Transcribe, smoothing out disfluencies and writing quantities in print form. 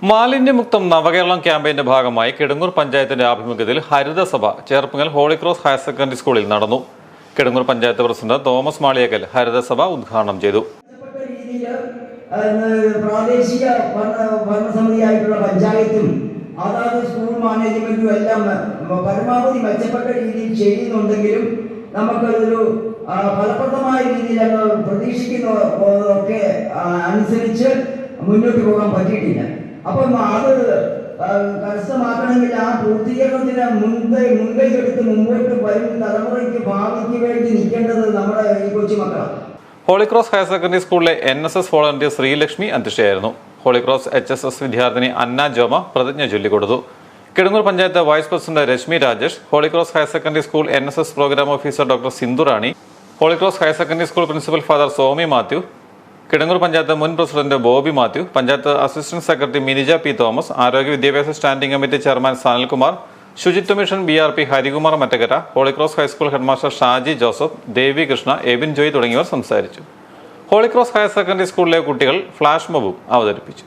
മാലിന്യമുക്തം നവകേരളം ക്യാമ്പയിന്റെ ഭാഗമായി കിടങ്ങൂർ പഞ്ചായത്തിന്റെ ആഭിമുഖ്യത്തിൽ ഹരിതസഭ ചേർപ്പുങ്ങൽ ഹോളി ക്രോസ് ഹയർ സെക്കൻഡറി സ്കൂളിൽ നടന്നു. കിടങ്ങൂർ പഞ്ചായത്ത് പ്രസിഡന്റ് തോമസ് മാളിയേക്കൽ ഹരിതസഭ ഉദ്ഘാടനം ചെയ്തു. പ്രാദേശിക ഭരണസമിതിയായിട്ടുള്ള പഞ്ചായത്തും അതാത് സ്കൂൾ മാനേജ്മെന്റും എല്ലാം പരമാവധി മെച്ചപ്പെട്ട രീതിയിൽ ചെയ്യുന്നുണ്ടെങ്കിലും നമുക്കൊരു ഫലപ്രദമായ രീതിയിൽ പ്രതീക്ഷിക്കുന്നതൊക്കെ അനുസരിച്ച് മുന്നോട്ട് പോകാൻ പറ്റിയിട്ടില്ല. അപ്പം അത് കരസ്ഥമാക്കണമെങ്കിൽ ആ പൂർത്തീകരണത്തിന് മുൻകൈ എടുത്ത് മുമ്പോട്ട് വരും തലമുറയ്ക്ക് ഭാവിക്ക് വേണ്ടി നിൽക്കേണ്ടത് നമ്മുടെ ഈ കൊച്ചുമക്കളാണ്. ഹോളി ക്രോസ് ഹയർ സെക്കൻഡറി സ്കൂളിലെ NSS വോളണ്ടിയർ ശ്രീലക്ഷ്മി അധ്യക്ഷയായിരുന്നു. ഹോളി ക്രോസ് HSS വിദ്യാർത്ഥിനി അന്ന ജോമ പ്രതിജ്ഞ ചൊല്ലിക്കൊടുത്തു. Kidangoor panchayat vice president Reshmi Rajesh, holy cross higher secondary school NSS programme officer doctor Sindhu Rani, holy cross higher secondary school principal father Somi Mathew, Kidangoor panchayat മുൻ president Bobby Mathew, panchayat assistant secretary Minija P Thomas, ആരോഗ്യ വിദ്യാഭ്യാസ സ്റ്റാൻഡിംഗ് കമ്മിറ്റി ചെയർമാൻ സനൽകുമാർ, ശുചിത്വ mission BRP Harikumar Mattakkara, holy cross high school headmaster Shaji Joseph, Devi Krishna, Ebin Joy തുടങ്ങിയവർ സംസാരിച്ചു. Holy cross higher secondary സ്കൂളിലെ കുട്ടികൾ flash മോബും അവതരിപ്പിച്ചു.